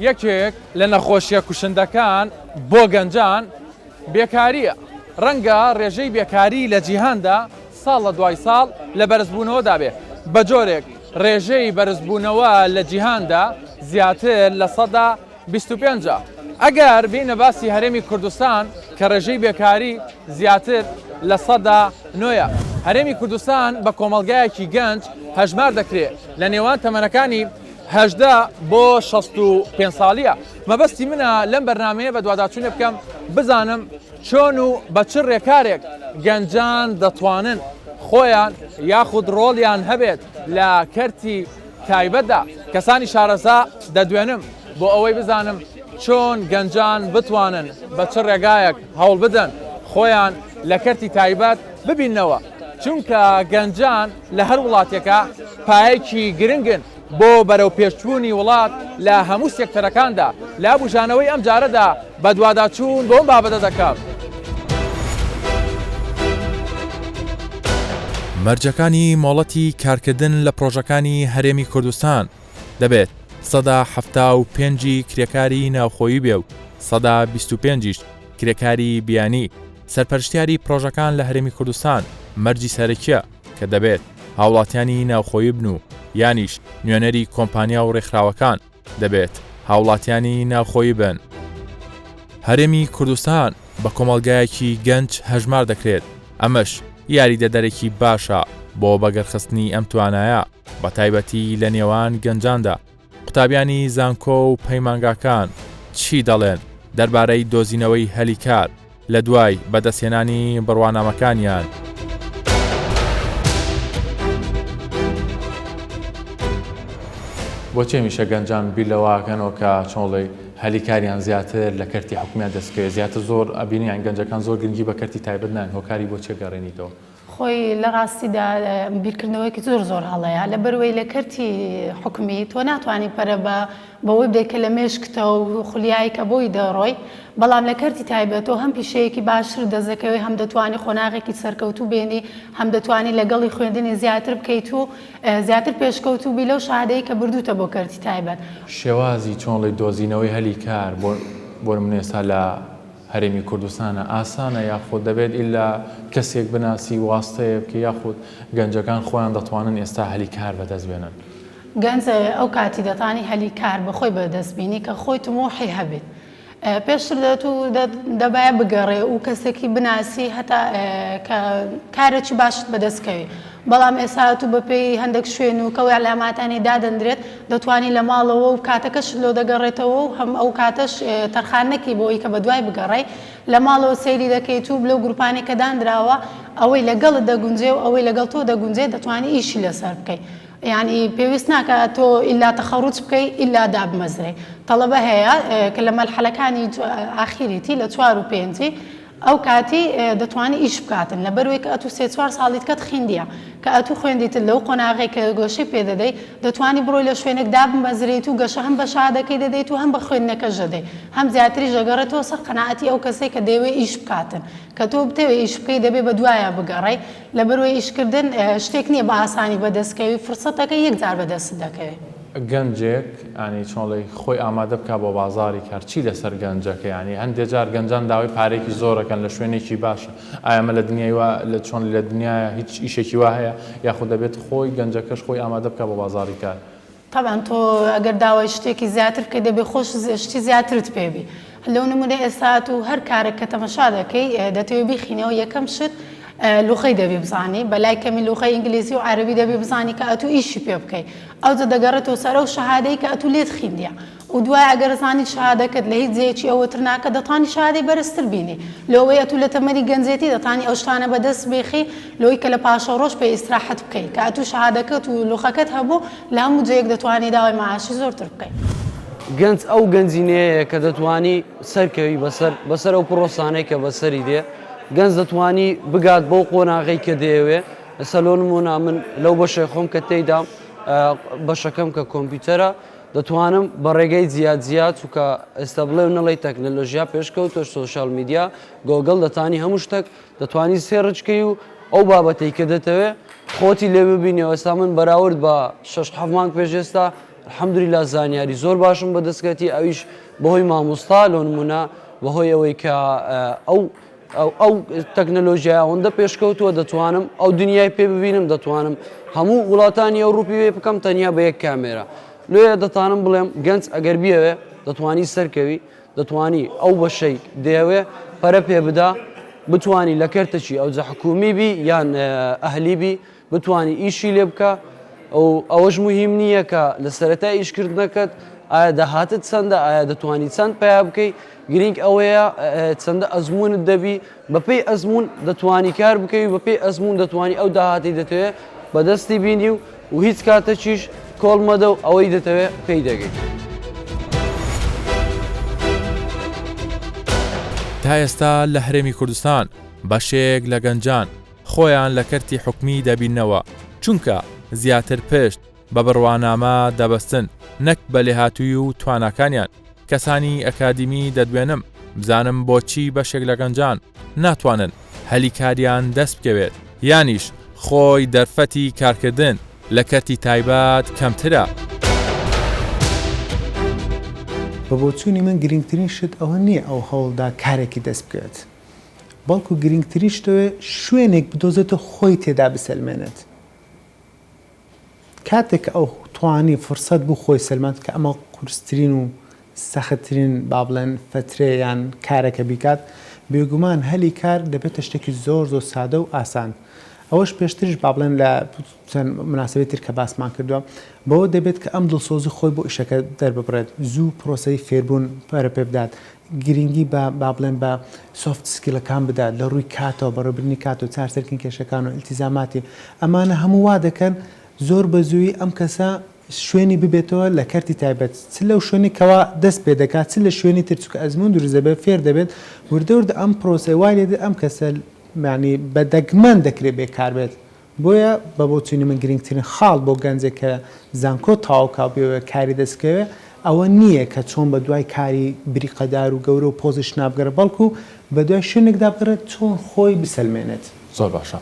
یەکێک لە نەخۆشیە کوشندەکان بۆ گەنجان بێکاریە. ڕەنگە ڕێژەی بێکاری لە جیهاندا ساڵ لە دوای ساڵ لە بەرزبوونەوەدا بێ. بە جۆرێک ڕێژەی بەرزبوونەوە لە جیهاندا زیاتر لە 25%. ئەگەر بینە باسی هەرێمی کوردستان کە ڕێژەی بێکاری زیاتر لە 9%. هەرێمی کوردستان بە کۆمەڵگایەکی گەنج هەژمار دەکرێت لە نێوان تەمەنەکانی 18 بۆ 65 ساڵیە. مەبەستی منە لەم بەرنامەیە بە دوواداچوونێ بکەم بزانم چۆن و بە چ ڕێکارێک گەنجان دەتوانن خۆیان یاخود ڕۆڵیان هەبێت لە کەرتی تایبەتدا. کەسانی شارەزا دەدوێنم بۆ ئەوەی بزانم چۆن گەنجان بتوانن بە چ ڕێگایەک هەوڵ بدەن خۆیان لە کەرتی تایبەت ببینەوە. چونکە گەنجان لە هەر وڵاتێکە پایەکی گرنگن بۆ بەرەو پێشچوونی وڵات لە هەموو سێکتەرەکاندا. لا بژانەوەی ئەم جارەدا بە دوواداچوون بۆم بابەتە دەکات. مەرجەکانی مۆڵەتی کارکردن لە پرۆژەکانی هەرێمی کوردستان دەبێت 175 کرێکاری ناوخۆیی بێ و 125 کرێکاری بیانی. سەرپەرشتیاری پرۆژەکان لە هەرێمی کوردستان مەرجی سەرەکیە کە دەبێت هاوڵاتیانی ناوخۆیی بن و یانیش نوێنەری کۆمپانیا و ڕێکخراوەکان دەبێت هاوڵاتیانی ناوخۆیی بن. هەرێمی کوردستان بە کۆمەڵگایەکی گەنج هەژمار دەکرێت. ئەمەش یاریدەدەرێکی باشە بۆ بەگەرخستنی ئەم توانایە بە تایبەتی لە نێوان گەنجاندا. قوتابیانی زانکۆ و پەیمانگاکان چی دەڵێن دەربارەی دۆزینەوەی هەلیکار لە دوای بەدەستهێنانی بڕوانامەکانیان؟ بۆچێ میشە گەنجان بیر لەواکەنەوە کە چۆڵی هەلیکاریان زیاتر لە کەرتی حکومیان دەستکەوێت زیاتر زۆر ئەبینیان گەنجەکان زۆر گرنگی بە کەرتی تایبەت نان هۆکاری بۆچێ گەڕێنیتەوە؟ خۆی لە ڕاستیدا بیرکردنەوەیکی زۆر هەڵەیە لە بەروەی لە کەرتی حکومی تۆ ناتوانانی پەرە بەوەی بدەیت کە لە مێشکتە و خولیایی کە بۆی دەڕۆی. بەڵام لە کەرتی تایبەتەوە هەم پیشەیەکی باشتر دەزەکەوێت هەم دەتوانانی خۆناغێکی سەرکەوتوو بێنی هەم دەتوانانی لەگەڵی خوێندنی زیاتر بکەیت و زیاتر پێشکەوتوو بی لەو شادەیە کە بردوتە بۆ کەرتی تایبەت. شێوازی چۆنڵی دۆزینەوەی هەلیکار بۆ من ئێستا لە هەرێمی کوردستانە ئاسانە یاخود دەبێت ئیلا کەسێک بناسی واستەیە بکە یاخود گەنجەکان خۆیان دەتوانن ئێستا هەلیکار بەدەست بێنن؟ گەنج ئەو کاتی دەتانی هەلیکار بەخۆی بەدەستبینی کە خۆی تمۆحی هەبێت. پێشتر دەبایە بگەڕێ و کەسێکی بناسی هەتا کارێکی باشت بەدەستکەوێت. بەڵام ئێستا تو بەپێی هەندێک شوێن و کەوی علاماتانی دادەندرێت دەتوانی لە ماڵەوە و کاتەکەش لۆ دەگەڕێتەوە و هەم ئەو کاتەش تەرخانەکی بۆی کە بە دوای بگەڕێ لە ماڵەوە سەیری دەکەیت و لەو گروپانی کە دانراوە ئەوەی لەگەڵت دەگونجێ و ئەوەی لەگەڵ تۆ دەگونجێ دەتوانی ئیشی لەسەر بکەیت. یعنی پێویست ناکە تۆ ئیلا تەخەڕوج بکەیت ئیلا دابمەزرێ. تەڵەبە هەیە کە لە مەرحەلەکانی ئاخیریتی لە 4 و 5 ئەو کاتی دەتوانی ئیش بکاتن لە بەروەی کە ئەتو 3-4 ساڵیت کەت خوێندیە کە ئەتو خوێندیتن لەو قۆناغی کە گۆشەی پێدەدەیت دەتوانی بڕۆی لە شوێنێک دابمەزرێت و گەشە هەم بە شادەکەی دەدەیت و هەم بە خوێندنەکە ژەدەیت هەم زیاتری ژەگەڕێتەوە سەر قەناعەتی ئەو کەسەی کە دەیەوێت ئیش بکاتن کە تۆ بتەوێت ئیش بکەی دەبێت بە دوایە بگەڕێ لە بەروەی ئیشکردن شتێک نییە بە ئاسانی بەدەستکەوی فرسەتەکە یەکجار بەدەست دەکەوێت. گەنجێک ینی چۆڵی خۆی ئامادە بکە بۆ بازاری کار چی لەسەر گەنجەکە ینی هەندێک جار گەنجان داوای پارێکی زۆرەکەن لە شوێنێکی باشە ئایامە لە دنیای لە چۆن لە دنیاە هیچ ئیشێکی وا هەیە یاخود دەبێت خۆی گەنجەکەش خۆی ئامادە بکە بۆ بازاری کار؟ طبعا تۆ ئەگەر داوای شتێکی زیاتر بکەی دەبێت خۆش شتی زیاترت پێبی. لەو نمونە ئێستا و هەر کارێک کە تەمەشا دەکەی دەتەوێت بیخینەوە یەکەم شت لوخەی دەبێ بزانی بەلای کەمی لوخەی ئینگلیزی و عەربی دەبێ بزانی کە ئەتو ئیشی پێ بکەیت ئەو دەگەڕێتەوە سەر ئەو شەهادەی کە ئەتو لێت خوێندیە و دوای ئەگەر زانی شەهادەکەت لە هیچ جێیەکی ئەوەتر ناکە دەتوانی شەهادەی بەرزتر بینی لەوەی ئەتو لە تەمەنی گەنجێتی دەتوانی ئەو شتانە بەدەست بێخی لەوەی کە لە پاشە ڕۆژ پێ ئیستراحەت بکەیت کە ئەتو شەهادەکەت و لوخەکەت هەبوو لە هەموو جێیەک دەتوانی داوای مەعاشی زۆرتر بکەیت. گەنج ئەو گەنجینەیە کە دەتوانی سەرکەوی بەسەر ئەو پرۆسانەی کە بەسەری دێ گەنج دەتوانی بگات بۆ قۆناغی کە دەیەوێ سەلۆ نمونە من لەو بەشەی خۆم کە تێیدام بەشەکەم کە کۆمپیوتەرە دەتوانم بە ڕێگەی زیاد چووکە ئێستا بڵێ نەڵی تەکنەلۆژیا پێشکەوتۆ سۆشیال میدیا گۆگڵ دەتانی هەموو شتێک دەتوانی سێڕچکەی و ئەو بابەتەی کە دەتەوێت خۆتی لێ ببینەوە ئێستا من بەراورد بە 6-7 مانگ پێش ئێستا الحەمدولیلا زانیاری زۆر باشم بەدەستکەتی ئەویش بەهۆی مامۆستا لۆ نمونە بەهۆی ئەوەی کە ئەو تەکنەلۆژیای ئەوەندە پێشکەوتووە دەتوانم ئەو دنیای پێ ببینم دەتوانم هەموو وڵاتانی ئەوروپی وێ بکەم تەنیا بە یەک کامێرە لێە دەتانم بڵێم گەنج ئەگەر بیەوێ دەتوانی سەرکەوی دەتوانی ئەو بەشەی دێوێ پەرە پێ بدا بتوانی لە کەرتەچی ئەو جە حکومی بی یان ئەهلی بی بتوانی ئیشی لێ بکە ئەوەش مهم نییە کە لە سەرەتای ئیشکردنەکەت ئایا داهاتت چەندە ئایا دەتوانی چەند پیا بکەی گرنگ ئەوەیە چەندە ئەزمونت دەبی بەپێی ئەزمون دەتوانی کار بکەی و بەپێی ئەزمون دەتوانی ئەو داهاتی دەتەوێت بەدەستی بینی و هیچ کاتەچیش کۆڵمەدە و ئەوەی دەتەوێت پێی دەگەیت. تا ئێستا لە هەرێمی کوردستان بەشێک لە گەنجان خۆیان لە کەرتی حکومی دەبینەوە چونکە زیاتر پشت بە بڕوانامە دەبەستن نەک بە لێهاتووی و تواناکانیان کەسانی ئەکادیمی دەدوێنم بزانم بۆچی بەشێک لە گەنجان ناتوانن هەلی کاریان دەست بکەوێت یانیش خۆی دەرفەتی کارکردن لە کەرتی تایبەت کەمترە. بە بۆچوونی من گرنگترین شت ئەوە نییە ئەو هەوڵدا کارێکی دەست بکەوێت بەڵکو گرنگترین شتەوە شوێنێک بدۆزێتە خۆی تێدا بسەلمێنێت کاتێک ئەو توانی فرسەت بوو خۆی سەلمات کە ئەمە قورسترین و سەختترین با بڵێن فترەیان کارەکە بیکات بێگومان هەلی کار دەبێتە شتێکی زۆر زۆر سادە و ئاسان ئەوەش پێشترش با بڵێن لە مناسبەتی تر کە باسمان کردووە بەوە دەبێت کە ئەم دڵسۆزی خۆی بۆ ئیشەکە دەرببڕێت زوو پرۆسەی فێربوون پەرە پێ بدات گرنگی با بڵێن بە سۆفت سکیلەکان بدات لە ڕووی کاتەوە بەڕێوەبردننی کات و چارسەرکردنی کێشەکان و ئیلتیزاماتی ئەمانە هەموو وا دەکەن زۆر بەزووی ئەم کەسە شوێنی ببێتەوە لە کەرتی تایبەت چ لەو شوێنی کەوا دەست پێ دەکات چ لە شوێنی ترچکە ئەزمون دروزەبێت فێر دەبێت وردەوردە ئەم پرۆسەی وای لێدە ئەم کەسە معنی بە دەگمەن دەکرێت بێکار بێت بۆیە بە بۆچوونی من گرنگترین خاڵ بۆ گەنجێک کە زانکۆ تاواکاو بێەوە کاری دەستکەوێت ئەوە نییە کە چۆن بە دوای کاری بریقەدار و گەورە و پۆزیش نابگەرە بەڵکو بە دوای شوێنێکدا بگرێت چۆن خۆی بسەلمێنێت. زۆر باشە.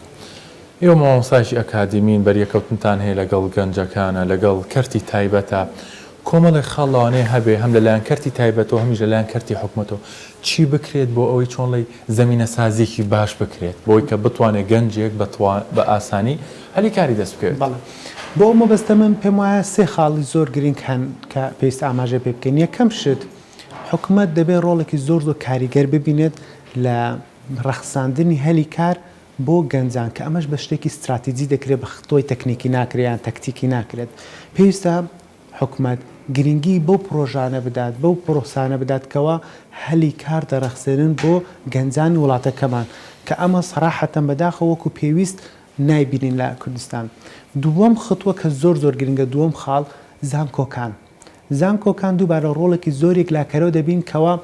ئێوە مامۆستایشی ئەکادیمین بەریەکەوتنتان هەیە لەگەڵ گەنجەکانە لەگەڵ کەرتی تایبەتە کۆمەڵی خاڵەوانەیە هەبێ هەم لەلایەن کەرتی تایبەتەوە هەمیش لەلایەن کەرتی حکومەتەوە چی بکرێت بۆ ئەوەی چۆنڵی زەمینە سازیێکی باش بکرێت بۆی کە بتوانێت گەنجێک بە ئاسانی هەلی کاری دەست بکەوێت. بۆ مەبەستە من پێم وایە سێ خاڵی زۆر گرنگ هەن کە پێویست ئاماژە پێ بکەین. یەکەم شت حکومەت دەبێت ڕۆڵێکی زۆر زۆر کاریگەر ببینێت لە ڕەخساندنی هەلی کار بۆ گەنجان کە ئەمەش بە شتێکی استراتیجی دەکرێت بە خطۆی تەکنیکی ناکرێت یان تەکتیکی ناکرێت. پێویستە حکومەت گرنگی بۆ پرۆژانە بدات بەو پرۆسانە بدات کەەوە هەلی کار دەرەخسێنن بۆ گەنجانی وڵاتەکەمان کە ئەمە سەراحەتەن بەداخە وەکو پێویست نایبینین لە کوردستان. دووەم خطوە کە زۆر زۆر گرنگە دووەم خاڵ زانکۆکان. زانکۆکان دووبارە ڕۆڵێکی زۆرێک لاکەرەوە دەبین کەەوە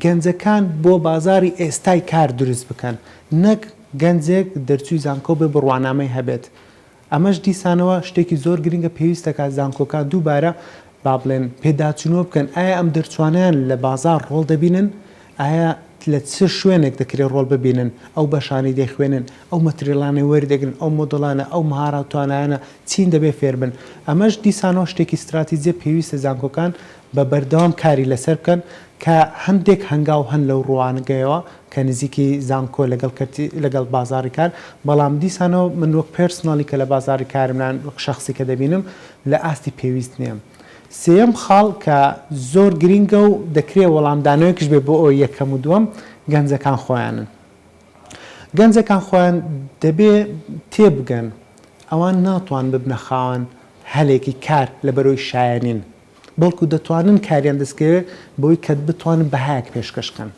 گەنجەکان بۆ بازاری ئێستای کار دروست بکەن نەک گەنجێک دەرچووی زانکۆ بێ بڕوانامەی هەبێت. ئەمەش دیسانەوە شتێکی زۆر گرنگە پێویستەکە زانکۆکان دووبارە با بڵێن پێداچنەوە بکەن ئایا ئەم دەرچوانیان لە بازار ڕۆڵ دەبینن ئایا لە چ شوێنێک دەکرێت ڕۆڵ ببینن ئەو بەشانی دەخوێنن ئەو مەتریلانەی وەردەگرن ئەو مۆدڵانە ئەو مهارە توانایانە چین دەبێ فێربن. ئەمەش دیسانەوە شتێکی استراتیجیە پێویستە زانکۆکان بە بەردەوام کاری لەسەر بکەن کە هەندێک هەنگاو هەن لەو ڕوانگەیەوە کە نزیکی زانکۆ لەگەڵ بازاری کار بەڵام دیسانەوە من وەک پرسنالی کە لە بازاری کارمنان شخصی کە دەبینم لە ئاستی پێویست نییە. سێەم خاڵ کە زۆر گرنگە و دەکرێت وەڵامدانەوەیکش بێ بۆ ئەوی یەکەم و دووەم گەنجەکان خۆیانن. گەنجەکان خۆیان دەبێ تێبگەن ئەوان ناتوان ببنە خاوەن هەلێکی کار لە بەرۆی شایانین بەڵکو دەتوانن کاریان دەستکەوێت بۆی کە بتوانن بەهایەک پێشکەشکەن.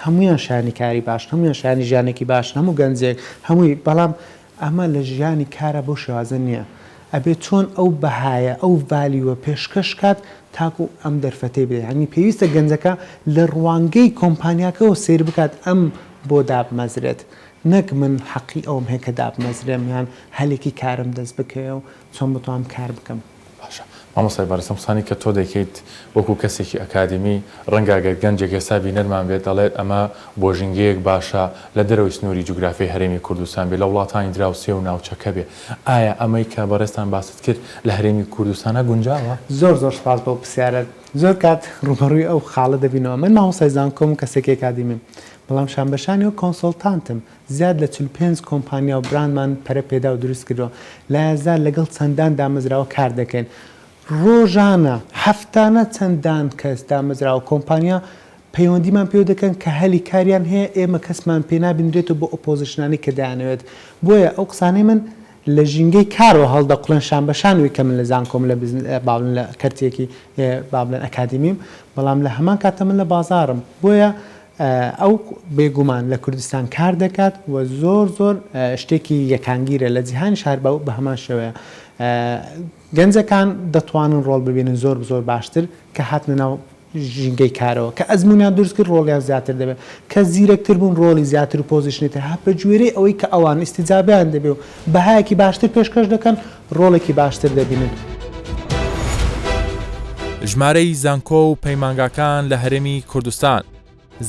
هەمویان شانی کاری باش هەمویان شانی ژیانێکی باش هەموو گەنجێک هەمووی بەڵام ئەمە لە ژیانی کارە بۆ شێوازە نییە. ئەبێت چۆن ئەو بەهایە ئەو ڤالیوە پێشکەش کات تاکو ئەم دەرفەتەی بدەیت. هەنی پێویستە گەنجەکە لە ڕوانگەی کۆمپانیاکەەوە سیر بکات ئەم بۆ دابمەزرێت نەک من حەقی ئەوم هەیە کە دابمەزرێم یان هەلێکی کارم دەست بکەوێ و چۆن بتوانم کار بکەم. باشە مامۆستای بەڕێستم سانی کە تۆ دەکەیت وەکو کەسێکی ئەکادمی ڕەنگاگەر گەنجێک ئێستا بینەرمان بێت دەڵێت ئەمە بۆ ژنگەیەک باشە لە دەرەوەی سنووری جوگرافی هەرێمی کوردستان بێت لە وڵاتانی دراوسێ و ناوچەکە بێ ئایا ئەمەی کە بەڕێستان باست کرد لە هەرێمی کوردستانە گونجاوە؟ زۆر سپاس بۆ پرسیارەت زۆر کات ڕوبەڕووی ئەو خاڵە دەبینەوە من مامۆستای زانکۆم و کەسێکی ئەکادیمیم بەڵام شانبەشانی و کۆنسڵتانتم زیاد لە 45 کۆمپانیا و براندمان پەرە پێدا و دروست کردەوە لە هزار لەگەڵ چەندان دامەزراوە کار دەکەین ڕۆژانە هەفتانە چەندان کەس دامەزراوە کۆمپانیا پەیوەندیمان پێوە دەکەن کە هەلی کاریان هەیە ئێمە کەسمان پێ نابینرێتەوە بۆ ئۆپۆزیشنانی کە دەیانەوێت بۆیە ئەو قسانەی من لە ژینگەی کارەوە هەڵدەقڵێن شانبەشانوی کە من لە زانکۆم لە باڵن لە کەرتێکی بابلەن ئەکادیمیم بەڵام لە هەمان کاتە من لە بازارم بۆیە ئەو بێگومان لە کوردستان کار دەکات و زۆر شتێکی یەکانگیرە لە جیهانی شار بە هەمان شێوەیە گەنجەکان دەتوانن ڕۆڵ ببینن زۆر باشتر کە هاتنە ناو ژینگەی کارەوە کە ئەزمونیان دروست کرد ڕۆڵیان زیاتر دەبێت کە زیرەکتر بوون ڕۆڵی زیاتر و پۆزیشنێتە هات بە گوێرەی ئەوەی کە ئەوان ئیستیجابیان دەبێ و بەهایەکی باشتر پێشکەش دەکەن ڕۆڵێکی باشتر دەبینن. ژمارەی زانکۆ و پەیمانگاکان لە هەرێمی کوردستان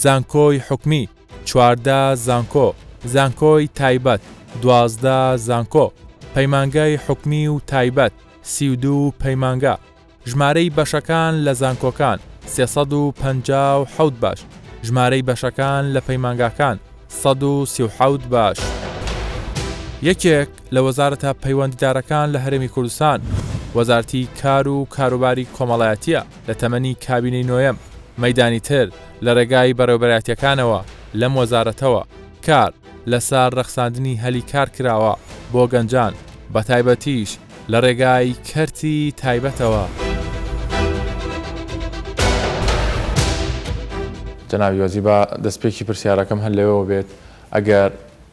زانکۆی حکومی 14 زانکۆ زانکۆی تایبەت 12 زانکۆ پەیمانگای حکومی و تایبەت 32 پەیمانگا ژمارەی بەشەکان لە زانکۆکان 357 باش ژمارەی بەشەکان لە پەیمانگاکان 137 باش یەکێک لە وەزارەتە پەیوەندیدارەکان لە هەرێمی کوردستان وەزارەتی کار و کاروباری کۆمەڵایەتیە لە تەمەنی کابینەی نۆیەم مەیدانی تر لە ڕێگای بەڕێوەبەرایەتیەکانەوە لەم وەزارەتەوە کار لەسەر ڕەخساندنی هەلی کار کراوە بۆ گەنجان بە تایبەتیش لە ڕێگای کەرتی تایبەتەوە. جەنابی وەزیر بە دەستپێکی پرسیارەکەم هەر لەوەوە بێت ئەگەر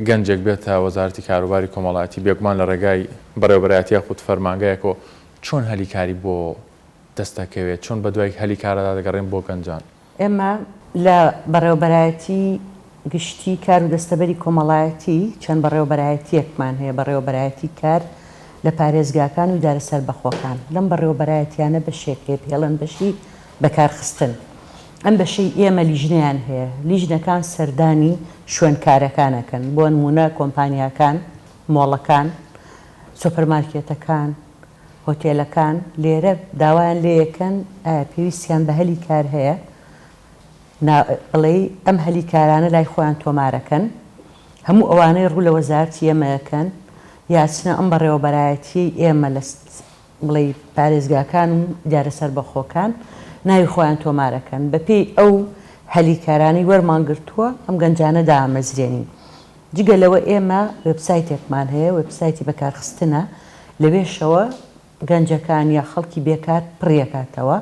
گەنجێک بێتە وەزارەتی کاروباری کۆمەڵایەتی بێگومان لە ڕێگای بەڕێوەبەرایەتیە خود فەرمانگەیەکەوە چۆن هەلی کاری بۆ دەستەکەوێت چۆن بە دوای هەلی کارەدا دەگەڕێن بۆ گەنجان؟ ئێمە لە بەڕێوەبەرایەتی گشتی کار و دەستەبەری کۆمەڵایەتی چەند بەڕێوەبەرایەتیەکمان هەیە بەڕێوەبەرایەتی کار لە پارێزگاکان و دارە سەربەخۆکان لەم بەڕێوەبەرایەتیانە بەشێکێ پێڵەن بەشی بەکارخستن ئەم بەشەی ئێمە لیژنەیان هەیە لیژنەکان سەردانی شوێنکارەکانەکەن بۆ نمونە کۆمپانیاکان مۆڵەکان سوپەرمارکێتەکان هۆتێلەکان لێرە داوایان لێ یەکەن پێویستیان بە هەلی کار هەیە بڵێ ئەم هەلی کارانە لای خۆیان تۆمارەکەن هەموو ئەوانەی ڕوو لە وەزارەتی ئێمەکەن یاچنە ئەم بەڕێوەبەرایەتی ئێمە لە بڵێ پارێزگاکان و دیارە سەربەخۆکان ناوی خۆیان تۆمارەکەن بەپێی ئەو هەلی کارانی وەرمانگرتووە ئەم گەنجانە دامەزرێنین جگە لەوە ئێمە وێبسایتێکمان هەیە وێبسایتی بەکارخستنە لەوێشەوە گەنجەکان یا خەڵکی بێکار پڕیەکاتەوە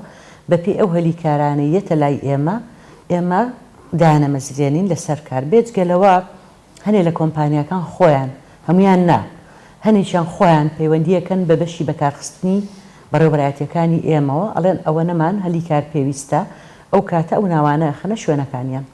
بەپێی ئەو هەلی کارانەیەتە لای ئێمە دانەمەزرێنین لەسەر کار بێجگەلەوە هەنێ لە کۆمپانیەکان خۆیان هەمویان نا هەنێکیان خۆیان پەیوەندیەکەن بە بەشی بەکارخستنی بەڕێوەبەرایەتیەکانی ئێمەوە ئەڵێن ئەوە نەمان هەلی کار پێویستە ئەو کاتە ئەو ناوانە خەنە شوێنەکانیان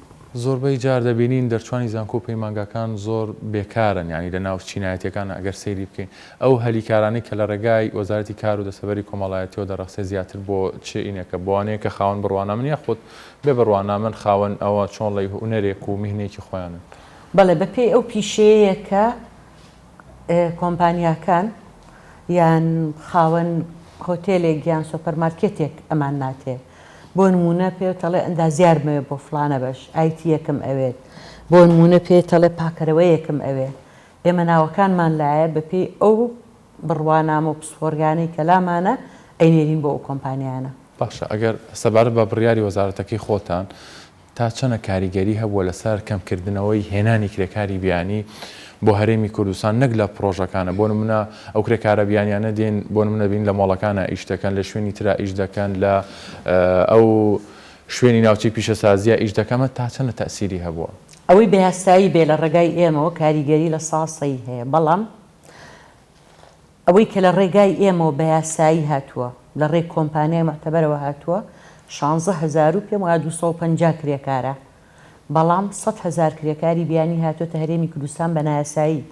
زۆربەی جار دەبینین دەرچوانی زانکۆ پەیمانگاکان زۆر بێکارن ینی لە ناو چینایەتەکان ئەگەر سەیری بکەین ئەو هەلیکارانی کە لە ڕێگای وەزارەتی کار و دەسەبەری کۆمەڵایەتیەوە دەڕەخسێ زیاتر بۆ چ ئینەکە بۆوانەیە کە خاوەن بڕوانە من یاخود بێ بڕوانە من خاوەن ئەوە چۆن لەی هونەرێک و میهنێکی خۆیانن بەڵێ بەپێی ئەو پیشەیە کە کۆمپانیاکان یان خاوەن هۆتێلێک یان سوپەرمارکێتێک ئەمان ناتێ بۆ نمونە پێوتەڵێ ئەندازیارمەوێ بۆ فلانە بەش ئایتی یەکم ئەوێت بۆ نمونە پێتەڵێ پاکەرەوەی یەکم ئەوێ ئێمە ناوەکانمان لایە بەپێی ئەو بڕوانامە و پسپۆرگانەی کەلامانە ئەینێرین بۆ ئەو کۆمپانیانە باشە ئەگەر سەبارەت بە بڕیاری وەزارەتەکەی خۆتان تا چەنە کاریگەری هەبووە لەسەر کەمکردنەوەی هێنانی کرێکاری بیانی بۆ هەرێمی کوردستان نەک لە پرۆژەکانە بۆ نمونە ئەو کرێکارە بیانیانە دێن بۆ نمونە بین لە مۆڵەکانە ئیش دەکەن لە شوێنی ترا ئیش دەکەن لە ئەو شوێنی ناوچەی پیشەسازیە ئیش دەکەمە تا چەنە تەئسیری هەبووە ئەوەی بەیاسایی بێ لە ڕێگای ئێمەوە کاریگەری لە ساسەی هەیە بەڵام ئەوەی کە لە ڕێگای ئێمەوە بەیاسایی هاتووە لە ڕێی کۆمپانیای معتەبەرەوە هاتووە 16,000 و پێم وایە 250 کرێکارە بەڵام 100,000 کرێکاری بیانی هاتوۆتە هەرێمی کوردستان بە نایاسایی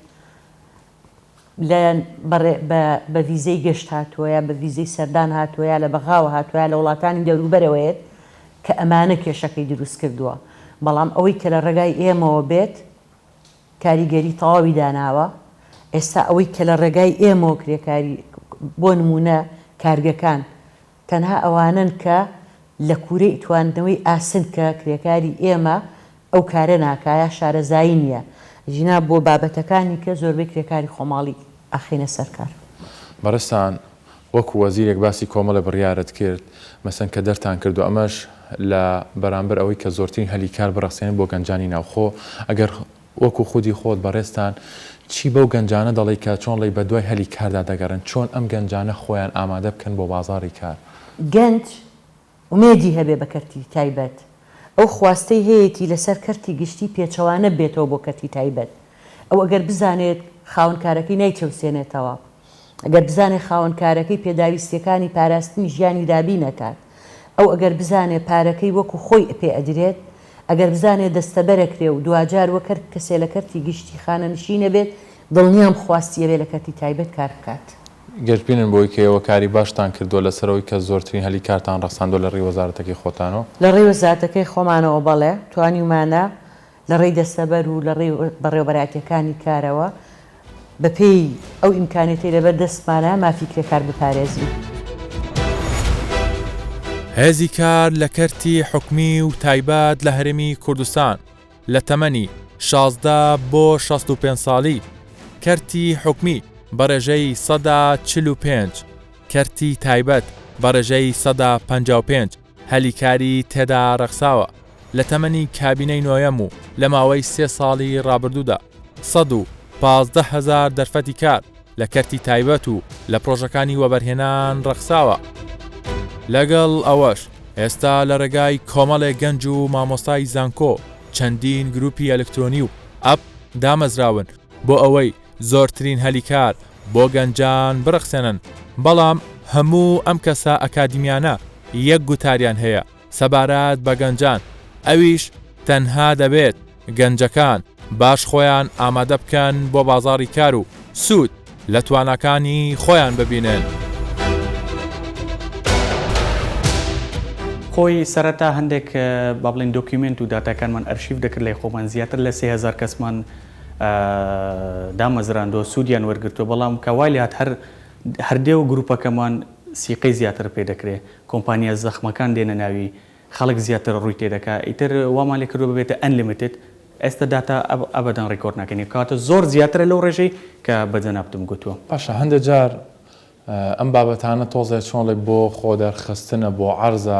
بە ڤیزەی گەشت هاتووەیە بە ڤیزەی سەردان هاتووەیە لە بەغاوە هاتووە لە وڵاتانی دەوروبەرەوەیت کە ئەمانە کێشەکەی دروست کردووە بەڵام ئەوەی کە لە ڕێگای ئێمەوە بێت کاریگەری تەواوی داناوە ئێستا ئەوەی کە لە ڕێگای ئێمەوە کرێکاری بۆ نمونە کارگەکان تەنها ئەوانن کە لە کوورەی ئیتواندنەوەی ئاسن کە کرێکاری ئێمە ئەو کارە ناکایە شارەزایی نییە ژینا بۆ بابەتەکانی کە زۆربەی کرێکاری خۆماڵی ئەخینە سەرکار بەڕستان وەکو وەزیرێک باسی کۆمەڵە بڕیارەت کرد مەسەن کە دەرتان کردو ئەمەش لە بەرامبەر ئەوەی کە زۆرترین هەلیکار بڕەخسێنن بۆ گەنجانی ناوخۆ ئەگەر وەکو خودی خۆت بەڕێستان چی بەو گەنجانە دەڵی کە چۆن ڵی بە دوای هەلی کاردا دەگەڕن چۆن ئەم گەنجانە خۆیان ئامادە بکەن بۆ بازاڕی کار گەنج ومێدی هەبێ بە کەرتی تایبەت ئەو خواستەی هەیەی لەسەر کەرتی گشتی پێچەوانە بێتەوە بۆ کەرتی تایبەت ئەو ئەگەر بزانێت خاونکارەکەی نایچەوسێنێتەوە ئەگەر بزانێت خاونکارەکەی پێداویستەکانی پاراستنی ژیانی دابی نەکات ئەو ئەگەر بزانێت پارەکەی وەکو خۆی پێ ئەدرێت ئەگەر بزانێت دەستەبەرەکرێ و دوجار وەکرد کەسێ لە کەرتی گشتی خانە نشینە بێت دڵنیام خواستیە بێ لە کەرتی تایبەت کار بکات گەشتبینن بۆی کەەوە کاری باشتان کردو لەسەرەوەی کە زۆرترین هەلی کارتان ڕەخساندۆ لە ڕێی وەزارەتەکەی خۆتانەوە لە ڕێی وەزارەتەکەی خۆمانەوە بەڵێ توانیمانە لە ڕێی دەستەبەر و لە ڕێی بەڕێوەبەرایەتیەکانی کارەوە بە پێی ئەو ئیمکانەتی لەبەر دەستمانە مافی کرێکار بپارێزی هێزی کار لە کەرتی حکومی و تایبەت لە هەرێمی کوردستان لە تەمەنی 16 بۆ 65 ساڵی کەرتی حکومی بەڕێژەی 145 کەرتی تایبەت بەڕێژەی 155 هەلیکاری تێدا ڕەخساوە لە تەمەنی کابینەی نۆیەم و لە ماوەی 3 ساڵی ڕابردوودا 115,000 دەرفەتی کار لە کەرتی تایبەت و لە پرۆژەکانی وەبەرهێنان ڕەخساوە لەگەڵ ئەوەش ئێستا لە ڕێگای کۆمەڵێک گەنج و مامۆستای زانکۆ چەندین گروپی ئەلکترۆنی و ئەپ دامەزراون بۆ ئەوەی زۆرترین هەلیکار بۆ گەنجان بڕەخسێنن بەڵام هەموو ئەم کەسە ئەکادیمیانە یەک گوتاریان هەیە سەبارەت بە گەنجان ئەویش تەنها دەبێت گەنجەکان باش خۆیان ئامادە بکەن بۆ بازاڕی کار و سوود لە توانەکانی خۆیان ببینن. خۆی سەرەتا هەندێک با بڵێن دۆکیومنت و داتاکانمان ئەرشیف دەکرد لای خۆمان زیاتر لە 3000 کەسمان دامەزراندۆ سوودیان وەرگرتووە بەڵام کەوای لات هەردێ و گروپەکەمان سیقەی زیاتر پێ دەکرێت کۆمپانیا زەخمەکان دێنە ناوی خەڵک زیاتر ڕووی تێدەکات ئیتر وامان لێ کردو ببێتە ئەنلیمیتد ئێستا داتا ئەبەدەن ڕێکۆرد ناکەنی کاتە زۆر زیاترە لەو ڕێژەی کە بەجەنابتم گوتووە باشە هەندێک جار ئەم بابەتانە تۆزێ چۆنڵێ بۆ خۆ دەرخستنە بۆ عەرزە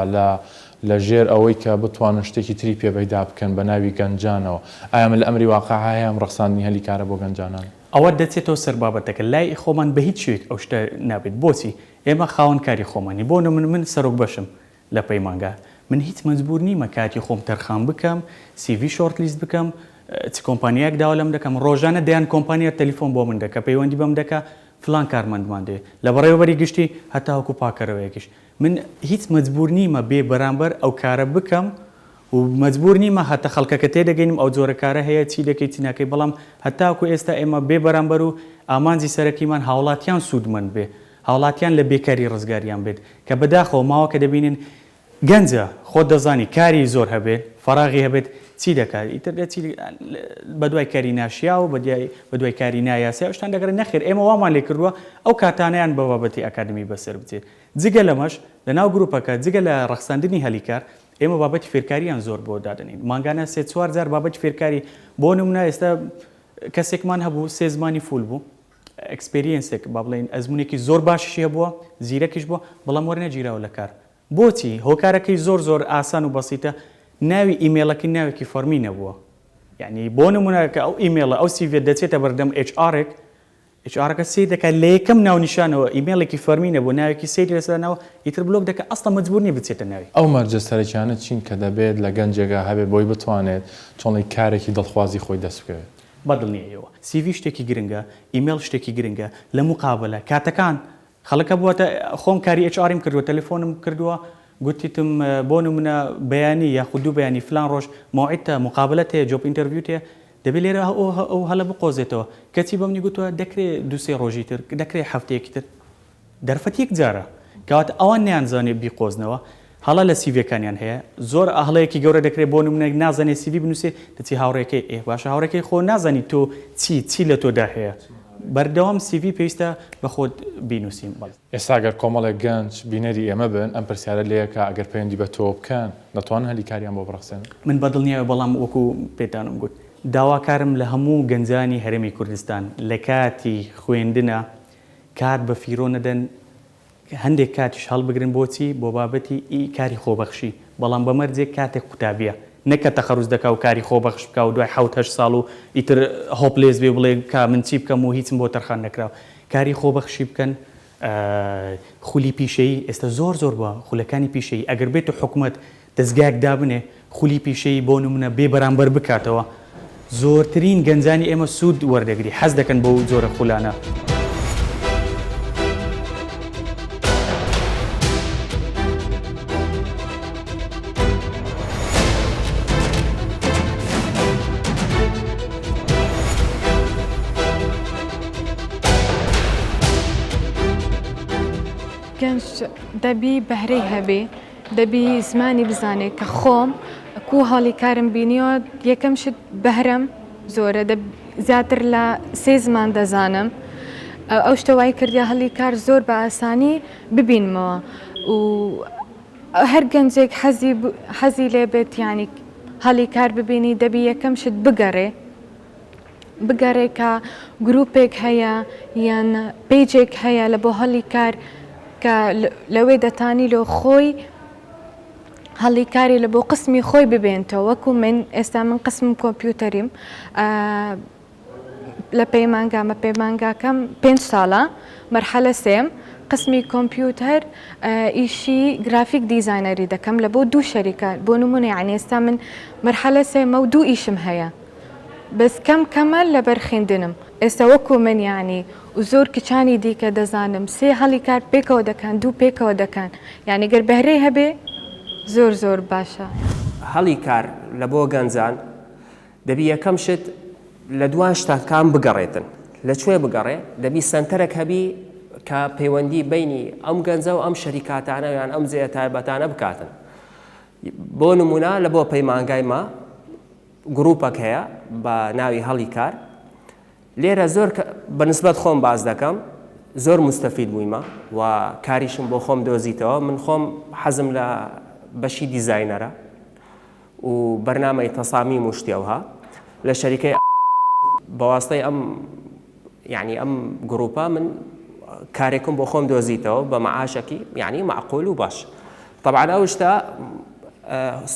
لە ژێر ئەوەی کە بتوانن شتێکی تری پێبەیدا بکەن بە ناوی گەنجانەوە ئایا من لە ئەمری واقع هەیە ئەم ڕەخساندنی هەلیکارە بۆ گەنجانان ئەوە دەچێتەوە سەر بابەتەکە لای خۆمان بە هیچ شوێک ئەو شتە نابێت بۆچی ئێمە خاوەنکاری خۆمانی بۆ من سەرۆک بەشم لە پەیمانگا من هیچ مەجبور نیمە کاتی خۆم تەرخان بکەم سیڤی شۆرت لیست بکەم چ کۆمپانیایەک داوا لەم دەکەم ڕۆژانە دەیان کۆمپانیا تەلیفۆن بۆ من دەکە پەیوەندی بەم دەکە فلان کارمەندمان دێ لە بەڕێوەبەری گشتی هەتاوەکو پاکەرەوەیەکیش من هیچ مەجبور نیمە بێ بەرامبەر ئەو کارە بکەم و مەجبور نیمە هەتا خەڵکەکە تێدەگەینم ئەو جۆرە کارە هەیە چی دەکەی چی ناکەی بەڵام هەتاوەکو ئێستا ئێمە بێ بەرامبەر و ئامانجی سەرەکیمان هاوڵاتیان سوودمەند بێ هاوڵاتیان لە بێکاری ڕزگاریان بێت کە بەداخەوە ماوە کە دەبینن گەنجە خۆت دەزانی کاری زۆر هەبێت فەراغی هەبێت چی دەکات ئیتر بە دوای کاری ناشیا و بە دوای کاری نایاسیا شتان دەگەڕێت نەخێر ئێمە وامان لێ کردووە ئەو کاتانیان بە بابەتی ئەکادمی بەسەر بچێت جگە لەمەش لە ناو گروپەکە جگە لە ڕەخساندنی هەلیکار ئێمە بابەتی فێرکاریان زۆر بۆ دادنین مانگانە 3-4 جار بابەتی فێرکاری بۆ نمونە ئێستا کەسێکمان هەبوو 3 زمانی فول بوو ئەکسپێریەنسێک با بڵێن ئەزمونێکی زۆر باششی هەبووە زیرەکیش بووە بەڵام وەرنەگیراوە لە کار بۆچی هۆکارەکەی زۆر ئاسان و بەسیتە ناوی ئیمێلەکەی ناوێکی فەرمی نەبووە یعنی بۆ نمونەکە ئەو ئیمێلە ئەو سیڤێ دەچێتە بەردەم HR-ەکە سی دەکات لە یەکەم ناونیشانەوە ئیمێلێکی فەرمی نەبوو ناوێکی سەیری لەسەرنەوە ئیتر بلۆک دەکە ئەسڵا مەجبور نیە بچێتە ناوی ئەو مەرجە سەرەکیانە چین کە دەبێت لە گەنجێگا هەبێت بۆی بتوانێت چۆنڵی کارێکی دڵخوازی خۆی دەست بکەوێت بەدڵنیەوە سیڤی شتێکی گرنگە ئیمێل شتێکی گرنگە لە مقابلە کاتەکان خەڵکە بووەتە خۆم کاری HR-یم کردووە تەلەفۆنم کردووە گوتیتم بۆ نمونە بەیانی یاخود دوو بەیانی فلان ڕۆژ موعدتە مقابلەت هەیە جۆب ئینتەرویوت هەیە دەبێت لێرە ئەو هەڵە بقۆزێتەوە کەچی بەم نیگوتووە دەکرێت دوسێ ڕۆژی تر دەکرێت هەفتەیەکی تر دەرفەت یەک جارە کەواتە ئەوان نیانزانێت بیقۆزنەوە هەڵە لە سیڤەکانیان هەیە زۆر ئاهڵەیەکی گەورە دەکرێت بۆ نمونە نازانێت سیڤی بنووسێ دەچی هاوڕێکەکەی باشە هاوڕێکەکەی خۆ نازانی تۆ چی لە تۆدا هەیە بەردەوام سیڤی پێویستە بە خۆت بینوسیم ئێستا ئەگەر کۆمەڵێک گەنج بینەری ئێمە بن ئەم پرسیارە لەیەکە ئەگەر پەیوەندی بە تۆ بکەن دەتوانن هەلیکاریان بۆ بڕخسێن من بەدڵنیاوە بەڵام وەکو پێتانم گوت داواکارم لە هەموو گەنجانی هەرێمی کوردستان لە کاتی خوێندنە کار بە فیرۆ نەدەن هەندێک کاتیش هەڵبگرن بۆچی بۆ بابەتی کاری خۆبەخشی بەڵام بەمەرجێک کاتێک قوتابیە نەکە تەخەڕوز دەکا و کاری خۆبەخش بکە و دوای 7 ساڵ و ئیتر هۆپلێز بێ بڵێ کا من چی بکەم و هیچم بۆ تەرخان نەکراوە کاری خۆبەخشی بکەن خولی پیشەیی ئێستا زۆر بووە خولەکانی پیشەیی ئەگەر بێت و حکوومەت دەستگایەک دابنێ خولی پیشەیی بۆ نمونە بێ بەرامبەر بکاتەوە زۆرترین گەنجانی ئێمە سوود وەردەگری حەز دەکەن بۆ زۆرە خولانە گەنج دەبی بەهرەی هەبێ دەبی زمانی بزانێت کە خۆم کو هەڵی کارم بینیەوە یەکەم شت بەهرەم زۆرە زیاتر لە 3 زمان دەزانم ئەو شتەوای کردیا هەڵی کار زۆر بە ئاسانی ببینمەوە و هەر گەنجێک حەزی لێ بێت یانی هەڵی کار ببینی دەبی یەکەم شت بگەڕێ کە گروپێک هەیە یان پیجێک هەیە لە بۆ هەڵی کار کە لەوێ دەتانی لۆ خۆی هەڵی کاری لە بۆ قسمی خۆی ببێنتەوە وەکو من ئێستا من قسم کۆمپیوتەریم لە پەیمانگامە پەیمانگاکەم 5 ساڵە مەرحەلە سێم قسمی کۆمپیوتەر ئیشی گرافیک دیزاینەری دەکەم لە بۆ 2 شەریکات بۆ نمونە یعنی ئێستا من مەرحەلە سێمە و 2 ئیشم هەیە بەس کەمە لەبەر خوێندنم ئێستا وەکو من یعنی و زۆر کچانی دیکە دەزانم 3 هەڵی کار پێکەوە دەکەن 2 پێکەوە دەکەن یعنی گەر بەهرەی هەبێ زۆر باشە هەڵی کار لە بۆ گەنجان دەبی یەکەم شت لە دوان شتەکان بگەڕێتن لەکوێ بگەڕێ دەبی سنتەرێک هەبی کە پەیوەندی بینی ئەم گەنجە و ئەم شەریکاتانە یان ئەم جێ تایبەتانە بکاتن بۆ نمونە لە بۆ پەیمانگای ما گروپەک هەیە بە ناوی هەڵی کار لێرە زۆر بەنسبەت خۆم باز دەکەم زۆر مستەفید بوویمە و کاریشم بۆ خۆم دۆزیتەوە من خۆم حەزم لە بەشی دیزاینەرە و بەرنامەی تەسامی مشتیەوها لە شەریکەی بەواستەی ئەم گروپە من کارێکم بۆ خۆم دۆزیتەوە بە مەعاشێکی یعنی معقول و باش طبعا ئەو شتە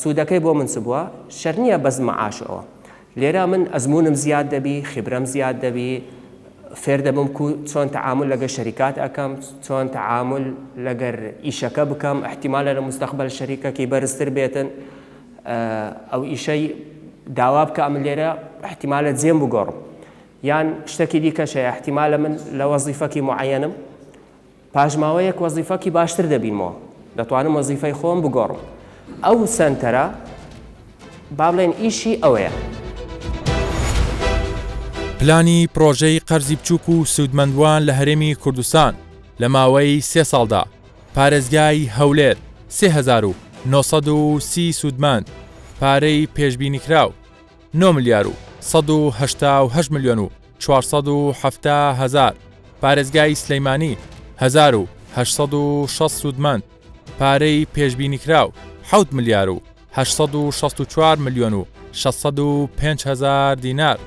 سوودەکەی بۆ من چ بووە شەر نییە بەس مەعاشەوە لێرە من ئەزمونم زیاد دەبی خبرەم زیاد دەبی فێر دەبم چۆن تەعامل لەگەر شەریکات ئەەکەم چۆن تەعامل لەگەر ئیشەکە بکەم احتیمالە لە مستەقبل شەریکەکی بەرزتر بێتن ئەو ئیشەی داوا بکە ئەم لێرە احتیمالە جێم بگۆڕم یان شتێکی دیکەش هەیە احتیمالە من لە وەزیفەکی معەنم پاژماوەیەک وەزیفەکی باشتر دەبینمەوە دەتوانم وەزیفەی خۆم بگۆڕم ئەو سنتەرە با بڵێن ئیشی ئەوەیە پلانی پرۆژەی قەرزی بچووک و سوودمەندوان لە هەرێمی کوردستان لە ماوەی 3 ساڵدا پارێزگای هەولێر 3930 سوودمەند پارەی پێشبینیکراو 9 ملیار و 188 ملیۆن و 470 هەزار پارێزگای سلەیمانی 1860 سوودمەند پارەی پێشبینیکراو 7 ملیار و 864 ملیۆن و 605 هەزار دینار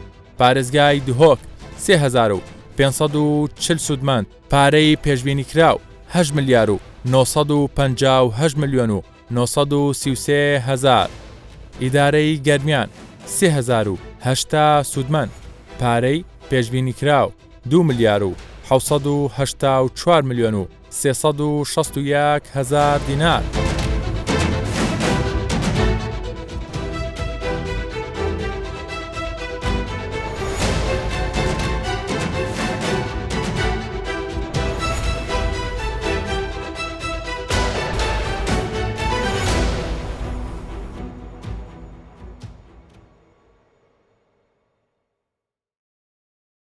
پارێزگای دهۆک 3540 سوودمەند پارەی پێشبینیکراو 8 ملیار و 958 ملیۆن و 933 هەزار ئیدارەی گەرمیان 3080 سوودمەند پارەی پێشبینیکراو 2 ملیار و 784 ملیۆن و 361 هەزار دینار